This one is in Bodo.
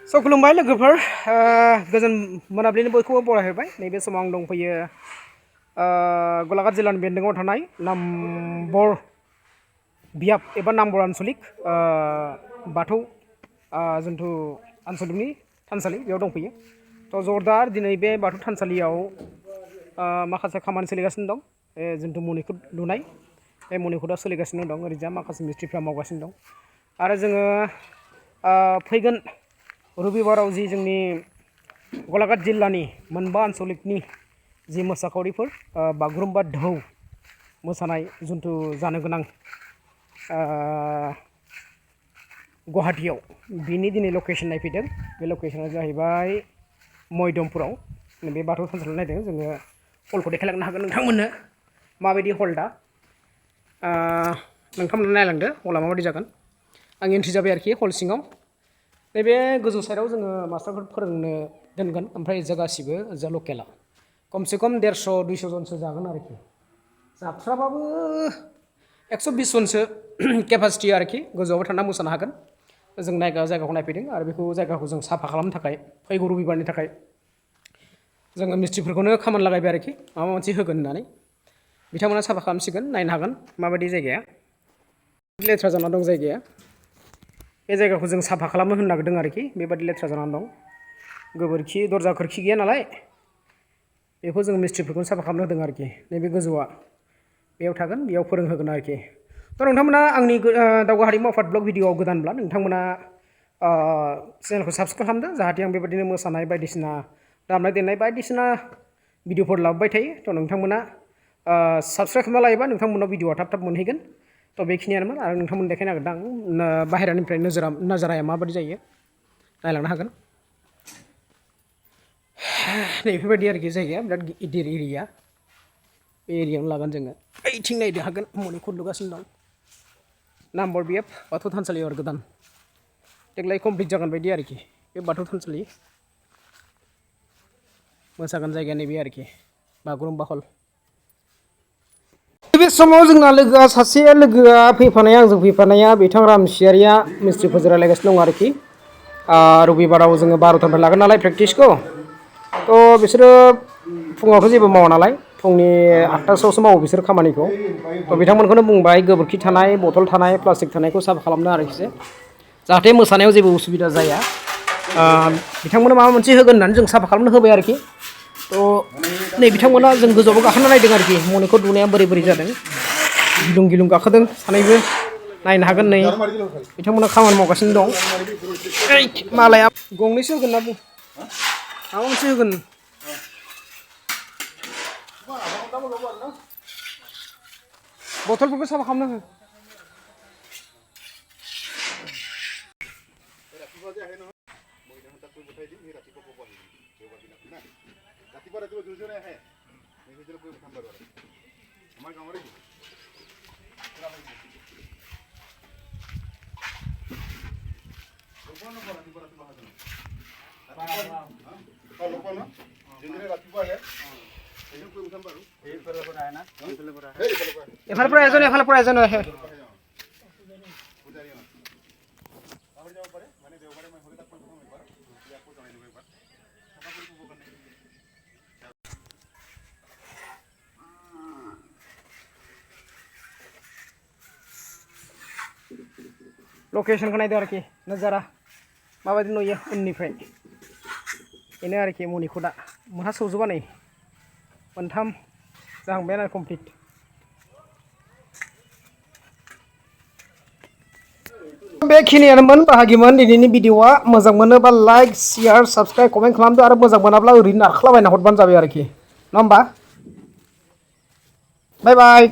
स' खुलुमबाय लोगोफोर गोजोन मोनाबिलिनि बयखौबो बरायहरबाय नैबे समाव आं दंफैयो गलाघाट जिल्लानि बेन्दोङाव थानाय नाम्बर बियाब एबा नाम्बर आनसलिक बाथौ जिथु आनसलिकनि थानसालि बेयाव दंफैयो थ' जरदार दिनै बे बाथौ थानसालियाव माखासे खामानि सोलिगासिनो दं जिथु मणिकुट लुनाय बे मणिकुटआ सोलिगासिनो दं ओरैजा माखासे मिस्ट्रिफ्रा मावगासिनो दं आरो जोङो फैगोन रबिबाराव जि जोंनि गलाघाट जिल्लानि मोनबा आनसलिकनि जि मोसाखावरिफोर बागुरुम्बा दोहौ मोसानाय जिथु जानो गोनां गुवाहाटीयाव बिनि दिनै लकेसन नायफैदों बे लकेसना जाहैबाय मयदमपुराव बे बाथौ थानसालियाव नायदों जोङो हलखौ देखायलांनो हागोन नोंथांमोननो माबायदि हल दा नोंथांमोननो नायलांदो हला माबायदि जागोन आं एन्ट्रि जाबाय आरोखि हल सिङाव नैबे गोजौ साइडआव जोङो मास्टारफोर फोरोंनो दोनगोन ओमफ्राय जा गासिबो जा लकेला खमसे खम 150-200 जनसो जागोन आरोखि जाथ्राबाबो 120 जनसो केपासिटि आरोखि गोजौआवबो थांना मोसानो हागोन जों जायगाखौ नायफैदों आरो बेखौ जायगाखौ जों साफा खालामनो थाखाय फैगौ रबिबारनि थाखाय जोङो मिस्ट्रिफोरखौनो खामानि लागायबाय आरोखि माबा मोनसे होगोन होननानै बिथांमोना साफा खालामसिगोन नायनो हागोन माबायदि जायगाया लेथ्रा जाना दं जायगाया बे जायगाखौ जों साफा खालामनो होनो नागिरदों आरोखि बेबादि लेथ्रा जानानै दं गोबोरखि दरजा खोरखि गैया नालाय बेखौ जों मिस्ट्रिफोरखौनो साफा खालामनो होदों आरोखि नैबे गोजौआ बेयाव थागोन बेयाव फोरोंहोगोन आरोखि थ' नोंथांमोना आंनि दावगा हारिमु आफाद ब्लग भिडिअआव गोदानब्ला नोंथांमोना चेनेलखौ साबस्क्राइब खालामदो जाहाथे आं बेबायदिनो मोसानाय बायदिसिना दामनाय देनाय बायदिसिना भिडिअफोर लाबोबाय थायो थ' नोंथांमोना साबस्क्राइब खालामना लायोबा नोंथांमोनाव भिडिअआ थाब थाब मोनहैगोन थ' बेखिनियानोमोन आरो नोंथांमोन देखायनो नागिरदों आं बाहेरानिफ्राय नोजोराया माबायदि जायो नायलांनो हागोन नैबेफोरबायदि आरोखि जायगाया बिराद गिदिर एरिया बे एरियायावनो लागोन जोङो ओइथिं नायनो हागोन मणिकुट लुगासिनो दं नाम्बर बियाब बाथौ थानसालियाव आरो गोदान देग्लाय कमप्लिट जागोन बायदि आरोखि बे बाथौ थानसालि मोसागोन जायगाया नैबे आरोखि बागुरुम्बा हल बे समाव जोंना लोगोआ सासे लोगोआ फैफानाया आंजों फैफानाया बिथां रामसियारिया मिस्ट्रिफोरजों रायलायगासिनो दं आरोखि रबिबाराव जोङो 12टानिफ्राय लागोन नालाय प्रेक्टिसखौ थ' बिसोरो फुङावथ' जेबो मावा नालाय फुंनि 8टासोआवसो मावो बिसोर खामानिखौ थ' बिथांमोनखौनो बुंबाय गोबोरखि थानाय बथल थानाय प्लास्टिक थानायखौ साफा खालामनो आरोखि जाहाथे मोसानायाव जेबो उसुबिदा जाया बिथांमोना माबा मोनसे होगोन होननानै जों साफा खालामनो होबाय आरोखि थ' नै बिथांमोना जों गोजौआवबो गाखोना नायदों आरोखि मणिकुट लुनाया बोरै बोरै जादों गिलुं गिलुं गाखोदों सानैबो नायनो हागोन नै बिथांमोना खामानि मावगासिनो दं मालाया गंनैसो होगोन ना बुं माबा मोनसे होगोन बथलफोरखौ साफा खालामनो हो এফালৰ পৰা এজন আহে लकेसनखौ नायदो आरोखि नोजारा माबायदि नुयो उननिफ्राय बेनो आरोखि मणिकुटआ मोनहा सौजोबा नै मोनथाम जाहांबायानो कमप्लिट बेखिनियानोमोन बाहागिमोन दिनैनि भिडिअआ मोजां मोनोबा लाइक शेयार साबस्क्राइब कमेन्ट खालामदो आरो मोजां मोनाब्ला ओरैनो नारख्लाबायना हरबानो जाबाय आरोखि नङा होमबा बाय बाय